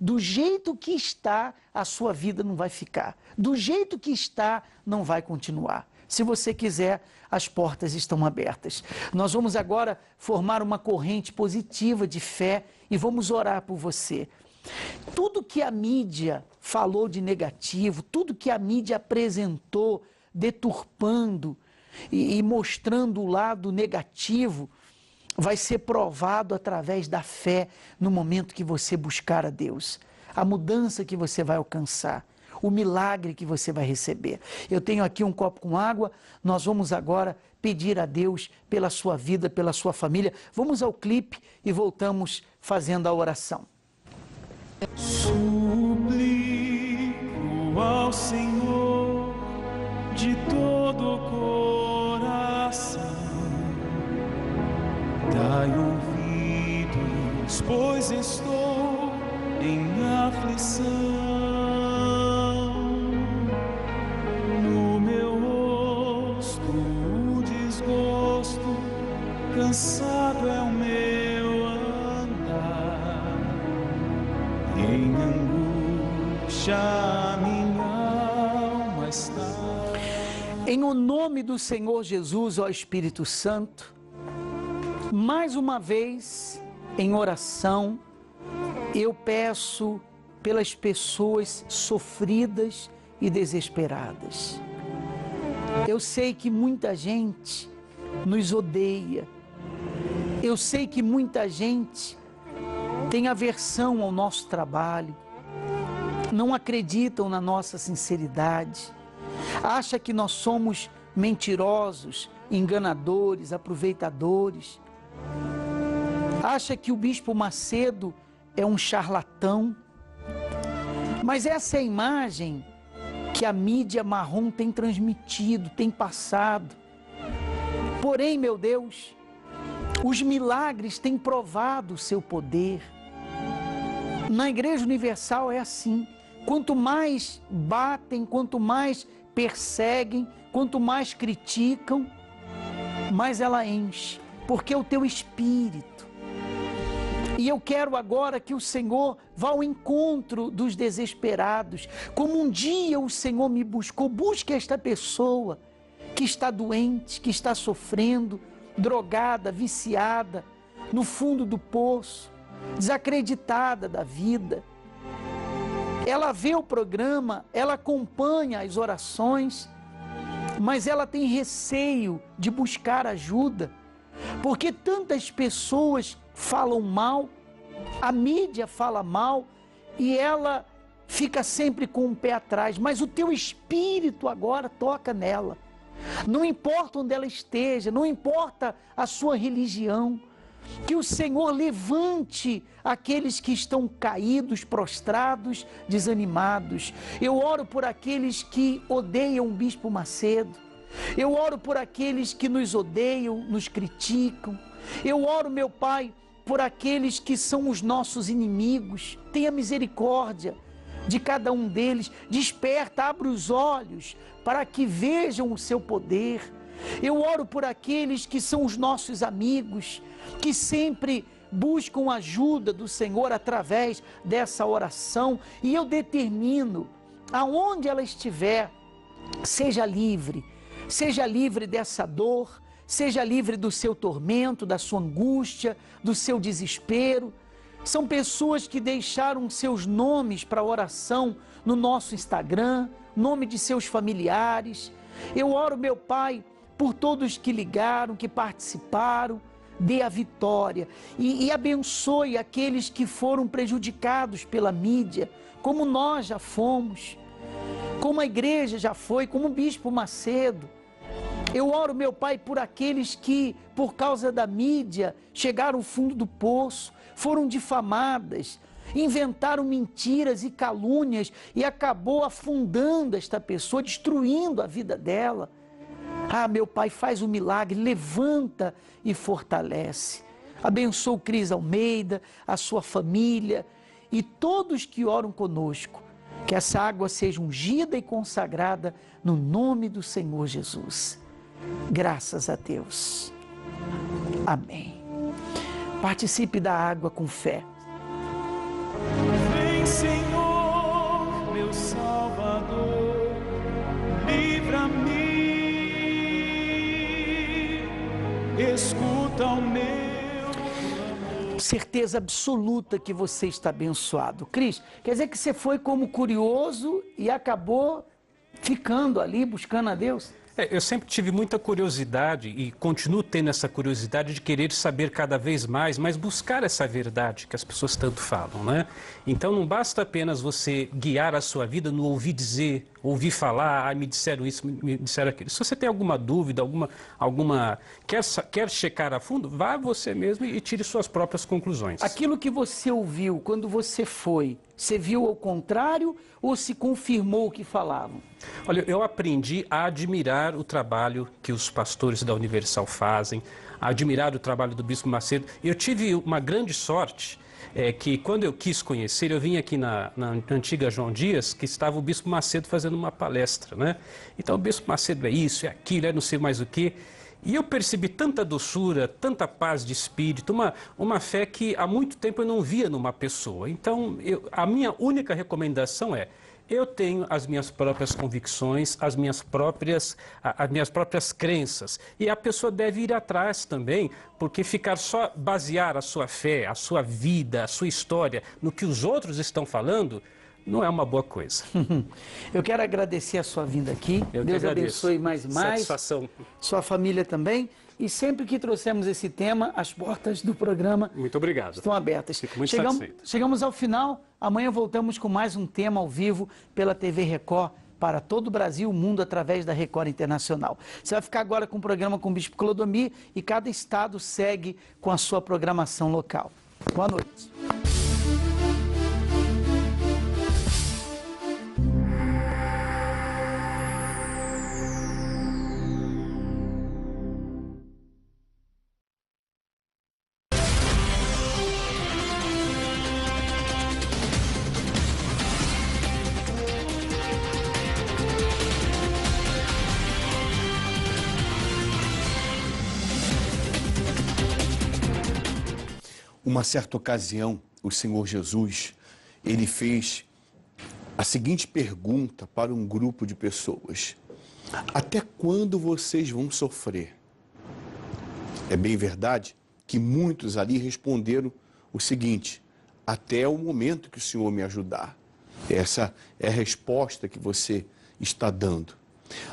Do jeito que está, a sua vida não vai ficar. Do jeito que está, não vai continuar. Se você quiser, as portas estão abertas. Nós vamos agora formar uma corrente positiva de fé e vamos orar por você. Tudo que a mídia falou de negativo, tudo que a mídia apresentou, deturpando e mostrando o lado negativo, vai ser provado através da fé no momento que você buscar a Deus. A mudança que você vai alcançar, o milagre que você vai receber. Eu tenho aqui um copo com água, nós vamos agora pedir a Deus pela sua vida, pela sua família. Vamos ao clipe e voltamos fazendo a oração. Suplico ao Senhor de todo o coração, dai ouvidos, pois estou em aflição. No meu rosto o desgosto, cansado é o meu andar, em angústia a minha alma está. Em o nome do Senhor Jesus, ó Espírito Santo, mais uma vez, em oração, eu peço pelas pessoas sofridas e desesperadas. Eu sei que muita gente nos odeia. Eu sei que muita gente tem aversão ao nosso trabalho, não acreditam na nossa sinceridade, acha que nós somos mentirosos, enganadores, aproveitadores, acha que o Bispo Macedo é um charlatão. Mas essa é a imagem que a mídia marrom tem transmitido, tem passado. Porém, meu Deus, os milagres têm provado o seu poder. Na Igreja Universal é assim. Quanto mais batem, quanto mais perseguem, quanto mais criticam, mais ela enche, porque é o teu espírito. E eu quero agora que o Senhor vá ao encontro dos desesperados, como um dia o Senhor me buscou. Busque esta pessoa que está doente, que está sofrendo, drogada, viciada, no fundo do poço, desacreditada da vida. Ela vê o programa, ela acompanha as orações, mas ela tem receio de buscar ajuda, porque tantas pessoas falam mal, a mídia fala mal e ela fica sempre com um pé atrás, mas o teu espírito agora toca nela. Não importa onde ela esteja, não importa a sua religião, que o Senhor levante aqueles que estão caídos, prostrados, desanimados. Eu oro por aqueles que odeiam o Bispo Macedo. Eu oro por aqueles que nos odeiam, nos criticam. Eu oro, meu Pai, por aqueles que são os nossos inimigos. Tenha misericórdia de cada um deles. Desperta, abre os olhos para que vejam o seu poder. Eu oro por aqueles que são os nossos amigos, que sempre buscam ajuda do Senhor através dessa oração. E eu determino, aonde ela estiver, seja livre dessa dor, seja livre do seu tormento, da sua angústia, do seu desespero. São pessoas que deixaram seus nomes para oração no nosso Instagram, nome de seus familiares. Eu oro, meu Pai, por todos que ligaram, que participaram. Dê a vitória e abençoe aqueles que foram prejudicados pela mídia, como nós já fomos, como a igreja já foi, como o Bispo Macedo. Eu oro, meu Pai, por aqueles que, por causa da mídia, chegaram ao fundo do poço, foram difamadas, inventaram mentiras e calúnias e acabou afundando esta pessoa, destruindo a vida dela. Ah, meu Pai, faz um milagre, levanta e fortalece. Abençoa o Cris Almeida, a sua família e todos que oram conosco. Que essa água seja ungida e consagrada no nome do Senhor Jesus. Graças a Deus. Amém. Participe da água com fé. Vem, escuta o meu. Certeza absoluta que você está abençoado. Cris, quer dizer que você foi como curioso e acabou ficando ali buscando a Deus? Eu sempre tive muita curiosidade e continuo tendo essa curiosidade de querer saber cada vez mais, mas buscar essa verdade que as pessoas tanto falam, né? Então não basta apenas você guiar a sua vida no ouvir dizer, ouvir falar, me disseram isso, me disseram aquilo. Se você tem alguma dúvida, quer checar a fundo, vá você mesmo e tire suas próprias conclusões. Aquilo que você ouviu quando você foi, você viu ao contrário ou se confirmou o que falavam? Olha, eu aprendi a admirar o trabalho que os pastores da Universal fazem, a admirar o trabalho do Bispo Macedo. Eu tive uma grande sorte, que quando eu quis conhecer, eu vim aqui na antiga João Dias, que estava o Bispo Macedo fazendo uma palestra, né? Então o Bispo Macedo é isso, é aquilo, é não sei mais o quê. E eu percebi tanta doçura, tanta paz de espírito, uma fé que há muito tempo eu não via numa pessoa. Então, a minha única recomendação é: eu tenho as minhas próprias convicções, as minhas próprias crenças. E a pessoa deve ir atrás também, porque ficar só basear a sua fé, a sua vida, a sua história no que os outros estão falando, não é uma boa coisa. Eu quero agradecer a sua vinda aqui. Deus abençoe mais. Satisfação. Sua família também. E sempre que trouxemos esse tema, as portas do programa Muito obrigado. Estão abertas. Fico muito satisfeito. Chegamos ao final. Amanhã voltamos com mais um tema ao vivo pela TV Record para todo o Brasil e o mundo através da Record Internacional. Você vai ficar agora com o programa com o Bispo Clodomir e cada estado segue com a sua programação local. Boa noite. Uma certa ocasião, o Senhor Jesus, ele fez a seguinte pergunta para um grupo de pessoas: até quando vocês vão sofrer? É bem verdade que muitos ali responderam o seguinte: até o momento que o Senhor me ajudar. Essa é a resposta que você está dando.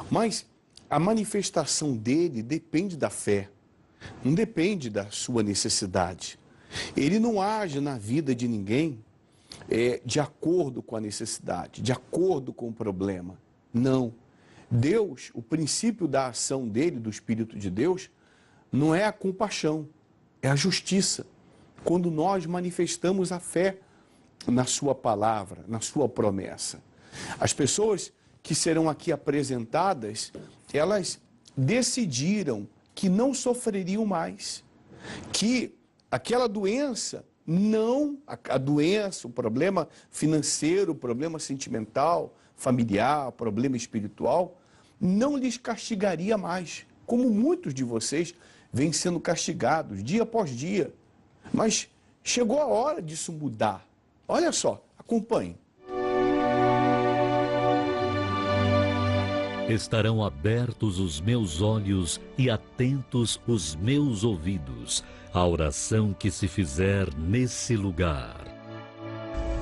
Mas a manifestação dele depende da fé, não depende da sua necessidade. Ele não age na vida de ninguém de acordo com a necessidade, de acordo com o problema. Não. Deus, o princípio da ação dele, do Espírito de Deus, não é a compaixão, é a justiça. Quando nós manifestamos a fé na sua palavra, na sua promessa. As pessoas que serão aqui apresentadas, elas decidiram que não sofreriam mais, que aquela doença, a doença, o problema financeiro, o problema sentimental, familiar, o problema espiritual, não lhes castigaria mais, como muitos de vocês vêm sendo castigados dia após dia. Mas chegou a hora disso mudar. Olha só, acompanhe. Estarão abertos os meus olhos e atentos os meus ouvidos à oração que se fizer nesse lugar.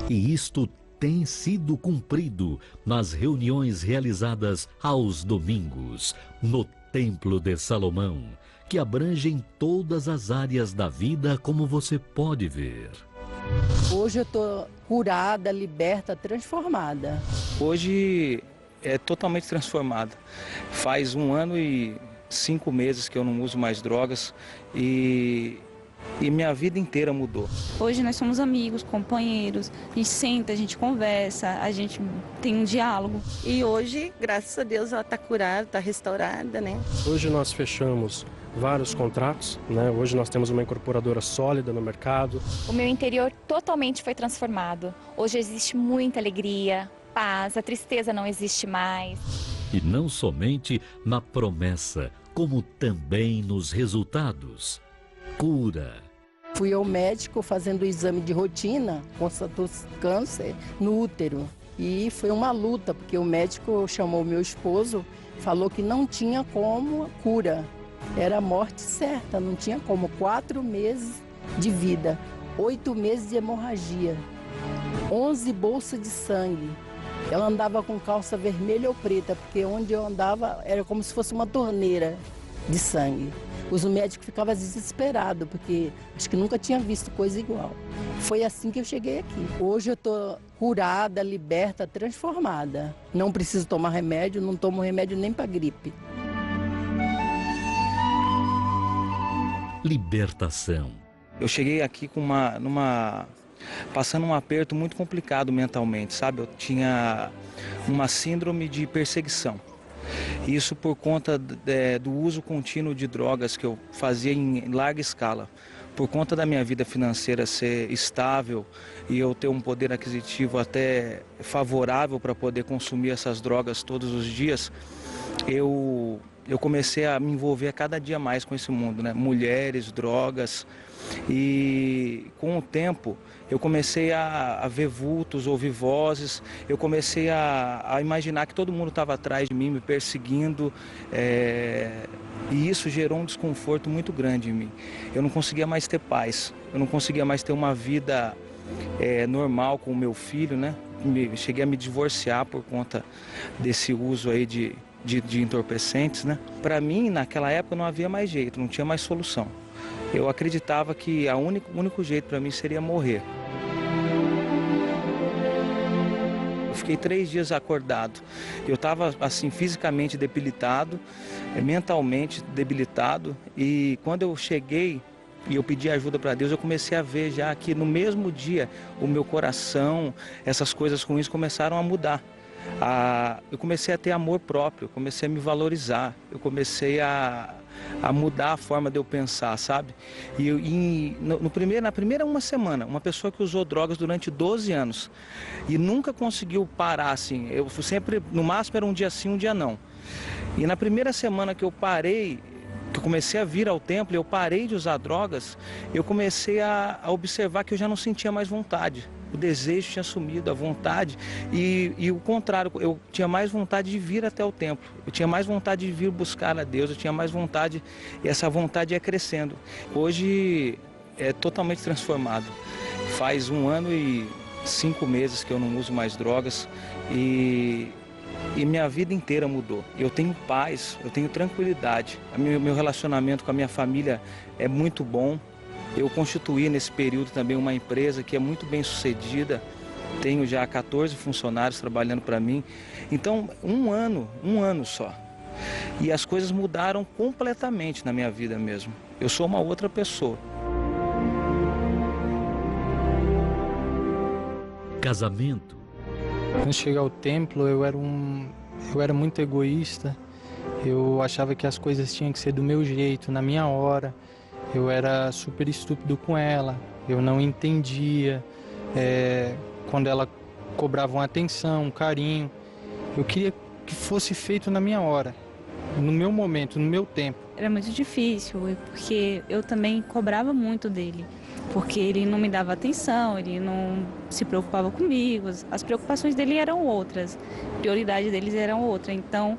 E isto tem sido cumprido nas reuniões realizadas aos domingos, no Templo de Salomão, que abrangem todas as áreas da vida, como você pode ver. Hoje eu estou curada, liberta, transformada. Hoje é totalmente transformada. Faz 1 ano e 5 meses que eu não uso mais drogas e minha vida inteira mudou. Hoje nós somos amigos, companheiros, a gente senta, a gente conversa, a gente tem um diálogo. E hoje, graças a Deus, ela está curada, está restaurada, né? Hoje nós fechamos vários contratos, né? Hoje nós temos uma incorporadora sólida no mercado. O meu interior totalmente foi transformado. Hoje existe muita alegria, paz, a tristeza não existe mais. E não somente na promessa, como também nos resultados. Cura. Fui ao médico fazendo o exame de rotina, constatou câncer no útero. E foi uma luta, porque o médico chamou meu esposo, falou que não tinha como cura. Era a morte certa, não tinha como. 4 meses de vida, 8 meses de hemorragia, 11 bolsas de sangue. Ela andava com calça vermelha ou preta, porque onde eu andava era como se fosse uma torneira de sangue. Os médicos ficavam desesperados, porque acho que nunca tinha visto coisa igual. Foi assim que eu cheguei aqui. Hoje eu estou curada, liberta, transformada. Não preciso tomar remédio, não tomo remédio nem para gripe. Libertação. Eu cheguei aqui com passando um aperto muito complicado mentalmente, sabe? Eu tinha uma síndrome de perseguição. Isso por conta do uso contínuo de drogas que eu fazia em larga escala. Por conta da minha vida financeira ser estável e eu ter um poder aquisitivo até favorável para poder consumir essas drogas todos os dias, eu comecei a me envolver cada dia mais com esse mundo, né? Mulheres, drogas. E com o tempo eu comecei a ver vultos, ouvir vozes, eu comecei a imaginar que todo mundo estava atrás de mim, me perseguindo, e isso gerou um desconforto muito grande em mim. Eu não conseguia mais ter paz, eu não conseguia mais ter uma vida normal com o meu filho, né? Cheguei a me divorciar por conta desse uso aí de entorpecentes, né? Para mim, naquela época, não havia mais jeito, não tinha mais solução. Eu acreditava que o único jeito para mim seria morrer. Eu fiquei 3 dias acordado. Eu estava assim fisicamente debilitado, mentalmente debilitado, e quando eu cheguei e eu pedi ajuda para Deus, eu comecei a ver já que no mesmo dia o meu coração, essas coisas ruins começaram a mudar. Eu comecei a ter amor próprio, eu comecei a me valorizar, eu comecei a mudar a forma de eu pensar, sabe? Na primeira uma semana, uma pessoa que usou drogas durante 12 anos e nunca conseguiu parar assim, eu sempre, no máximo era um dia sim, um dia não. E na primeira semana que eu parei, que eu comecei a vir ao templo, eu parei de usar drogas, eu comecei a observar que eu já não sentia mais vontade. O desejo tinha sumido, a vontade, e o contrário, eu tinha mais vontade de vir até o templo, eu tinha mais vontade de vir buscar a Deus, eu tinha mais vontade, e essa vontade ia crescendo. Hoje é totalmente transformado. Faz 1 ano e 5 meses que eu não uso mais drogas e minha vida inteira mudou. Eu tenho paz, eu tenho tranquilidade, meu relacionamento com a minha família é muito bom. Eu constituí nesse período também uma empresa que é muito bem sucedida, tenho já 14 funcionários trabalhando para mim. Então, um ano só. E as coisas mudaram completamente na minha vida mesmo. Eu sou uma outra pessoa. Casamento. Quando cheguei ao templo, eu era muito egoísta. Eu achava que as coisas tinham que ser do meu jeito, na minha hora. Eu era super estúpido com ela, eu não entendia quando ela cobrava uma atenção, um carinho. Eu queria que fosse feito na minha hora, no meu momento, no meu tempo. Era muito difícil, porque eu também cobrava muito dele, porque ele não me dava atenção, ele não se preocupava comigo, as preocupações dele eram outras, a prioridade deles eram outra, então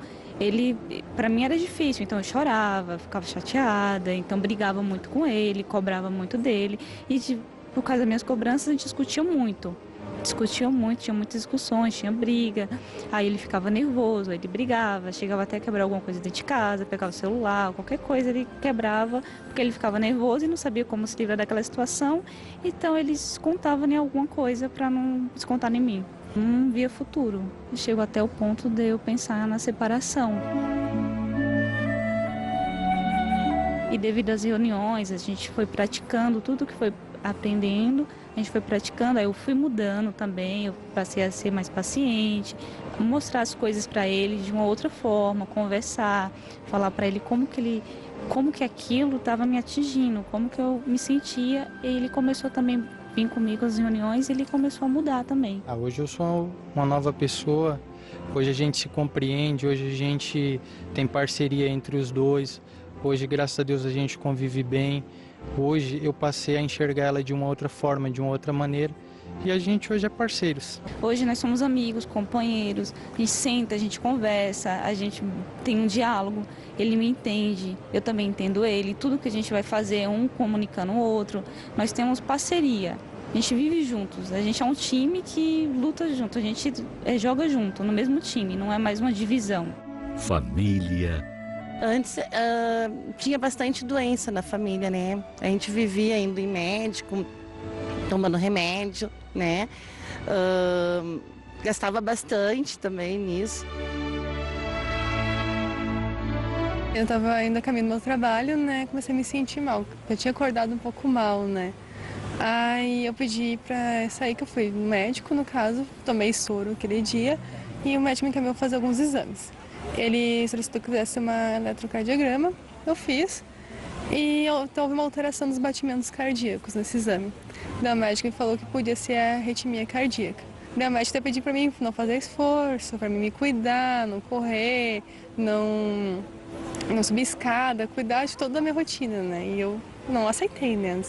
para mim era difícil, então eu chorava, ficava chateada, então brigava muito com ele, cobrava muito dele, e por causa das minhas cobranças a gente discutia muito, tinha muitas discussões, tinha briga, aí ele ficava nervoso, ele brigava, chegava até a quebrar alguma coisa dentro de casa, pegava o celular, qualquer coisa ele quebrava, porque ele ficava nervoso e não sabia como se livrar daquela situação, então ele descontava em alguma coisa para não descontar em mim. Não via futuro, chegou até o ponto de eu pensar na separação. E devido às reuniões, a gente foi praticando tudo que foi aprendendo, a gente foi praticando, aí eu fui mudando também, eu passei a ser mais paciente, mostrar as coisas para ele de uma outra forma, conversar, falar para ele como que aquilo estava me atingindo, como que eu me sentia, e ele começou também a vir comigo às reuniões e ele começou a mudar também. Hoje eu sou uma nova pessoa, hoje a gente se compreende, hoje a gente tem parceria entre os dois, hoje graças a Deus a gente convive bem. Hoje eu passei a enxergar ela de uma outra forma, de uma outra maneira, e a gente hoje é parceiros. Hoje nós somos amigos, companheiros, a gente senta, a gente conversa, a gente tem um diálogo, ele me entende, eu também entendo ele, tudo que a gente vai fazer, um comunicando o outro, nós temos parceria. A gente vive juntos, a gente é um time que luta junto, a gente joga junto, no mesmo time, não é mais uma divisão. Família. Antes tinha bastante doença na família, né? A gente vivia indo em médico, tomando remédio, né? Gastava bastante também nisso. Eu estava indo a caminho do meu trabalho, né? Comecei a me sentir mal. Eu tinha acordado um pouco mal, né? Aí eu pedi pra sair, que eu fui no médico, no caso, tomei soro aquele dia e o médico me encaminhou fazer alguns exames. Ele solicitou que eu fizesse uma eletrocardiograma, eu fiz e houve uma alteração dos batimentos cardíacos nesse exame. A médica me falou que podia ser a arritmia cardíaca. A médica pediu para mim não fazer esforço, para mim me cuidar, não correr, não subir escada, cuidar de toda a minha rotina, né? E eu não aceitei, né?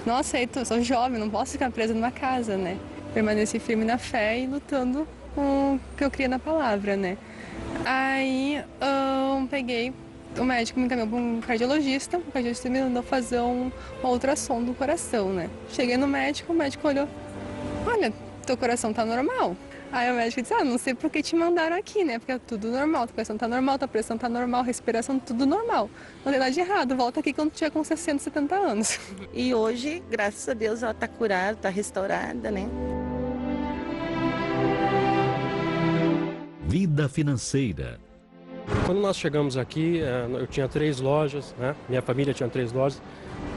Não aceito, eu sou jovem, não posso ficar presa numa casa, né? Permaneci firme na fé e lutando com o que eu cria na palavra, né? Aí o médico me encaminhou para um cardiologista, o cardiologista me mandou fazer uma ultrassom do coração, né? Cheguei no médico, o médico olhou, olha, teu coração tá normal. Aí o médico disse, não sei por que te mandaram aqui, né? Porque é tudo normal, tua pressão tá normal, tua pressão tá normal, respiração, tudo normal. Não tem nada de errado, volta aqui quando tiver com 60, 70 anos. E hoje, graças a Deus, ela tá curada, tá restaurada, né? Vida financeira. Quando nós chegamos aqui, eu tinha 3 lojas, né? Minha família tinha 3 lojas.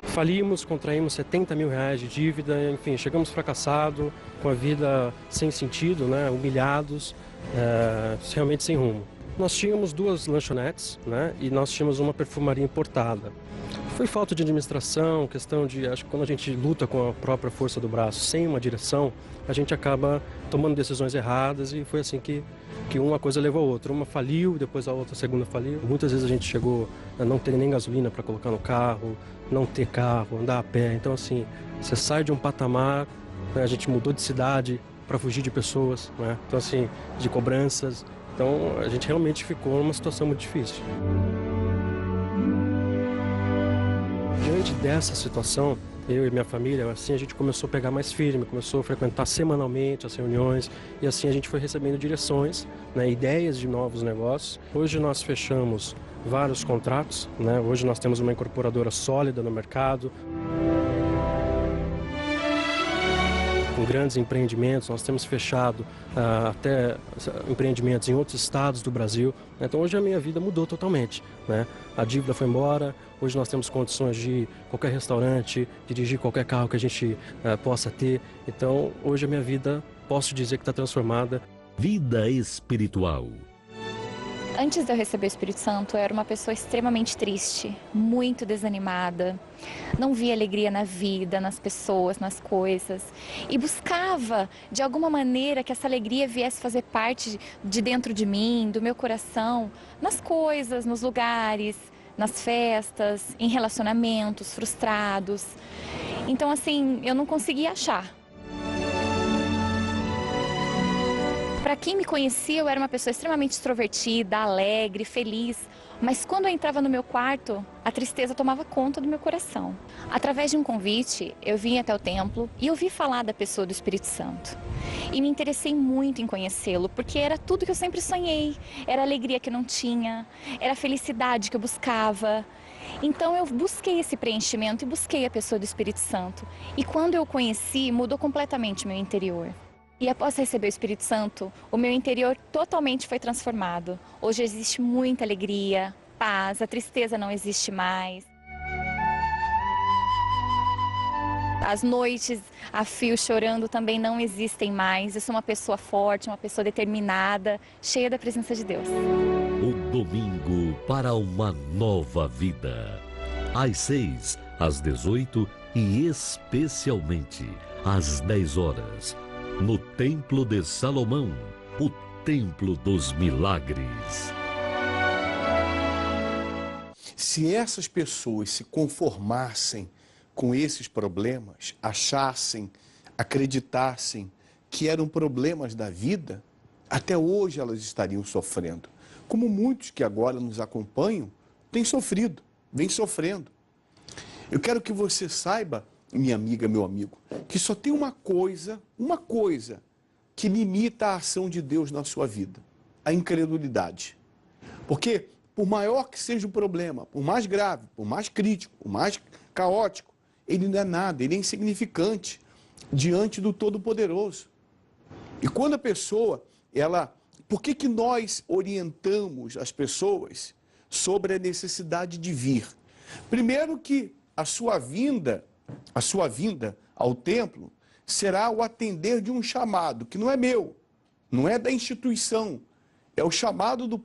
Falimos, contraímos 70 mil reais de dívida, enfim, chegamos fracassados, com a vida sem sentido, né? Humilhados, realmente sem rumo. Nós tínhamos 2 lanchonetes, né? E nós tínhamos uma perfumaria importada. Foi falta de administração, questão de, acho que quando a gente luta com a própria força do braço, sem uma direção, a gente acaba tomando decisões erradas e foi assim que uma coisa levou a outra. Uma faliu, depois a outra, a segunda faliu. Muitas vezes a gente chegou a não ter nem gasolina para colocar no carro, não ter carro, andar a pé. Então assim, você sai de um patamar, né? A gente mudou de cidade para fugir de pessoas, né? Então assim, de cobranças. Então a gente realmente ficou numa situação muito difícil. Diante dessa situação, eu e minha família, assim, a gente começou a pegar mais firme, começou a frequentar semanalmente as reuniões e assim a gente foi recebendo direções, né, ideias de novos negócios. Hoje nós fechamos vários contratos, né? Hoje nós temos uma incorporadora sólida no mercado. Com grandes empreendimentos, nós temos fechado até empreendimentos em outros estados do Brasil. Então hoje a minha vida mudou totalmente, né? A dívida foi embora, hoje nós temos condições de ir a qualquer restaurante, dirigir qualquer carro que a gente possa ter. Então hoje a minha vida, posso dizer que está transformada. Vida espiritual. Antes de eu receber o Espírito Santo, eu era uma pessoa extremamente triste, muito desanimada. Não via alegria na vida, nas pessoas, nas coisas. E buscava, de alguma maneira, que essa alegria viesse fazer parte de dentro de mim, do meu coração, nas coisas, nos lugares, nas festas, em relacionamentos frustrados. Então, assim, eu não conseguia achar. Para quem me conhecia, eu era uma pessoa extremamente extrovertida, alegre, feliz. Mas quando eu entrava no meu quarto, a tristeza tomava conta do meu coração. Através de um convite, eu vim até o templo e ouvi falar da pessoa do Espírito Santo. E me interessei muito em conhecê-lo, porque era tudo que eu sempre sonhei. Era a alegria que eu não tinha, era a felicidade que eu buscava. Então eu busquei esse preenchimento e busquei a pessoa do Espírito Santo. E quando eu o conheci, mudou completamente o meu interior. E após receber o Espírito Santo, o meu interior totalmente foi transformado. Hoje existe muita alegria, paz, a tristeza não existe mais. As noites a fio chorando também não existem mais. Eu sou uma pessoa forte, uma pessoa determinada, cheia da presença de Deus. O domingo para uma nova vida. Às 6, às 18 e especialmente às 10 horas. No Templo de Salomão, o Templo dos Milagres. Se essas pessoas se conformassem com esses problemas, achassem acreditassem que eram problemas da vida, até hoje elas estariam sofrendo. Como muitos que agora nos acompanham têm sofrido, vêm sofrendo. Eu quero que você saiba, minha amiga, meu amigo, que só tem uma coisa que limita a ação de Deus na sua vida: a incredulidade. Porque, por maior que seja o problema, por mais grave, por mais crítico, por mais caótico, ele não é nada, ele é insignificante diante do Todo-Poderoso. E quando a pessoa, por que nós orientamos as pessoas sobre a necessidade de vir? Primeiro que a sua vinda ao templo será o atender de um chamado, que não é meu, não é da instituição, é o chamado do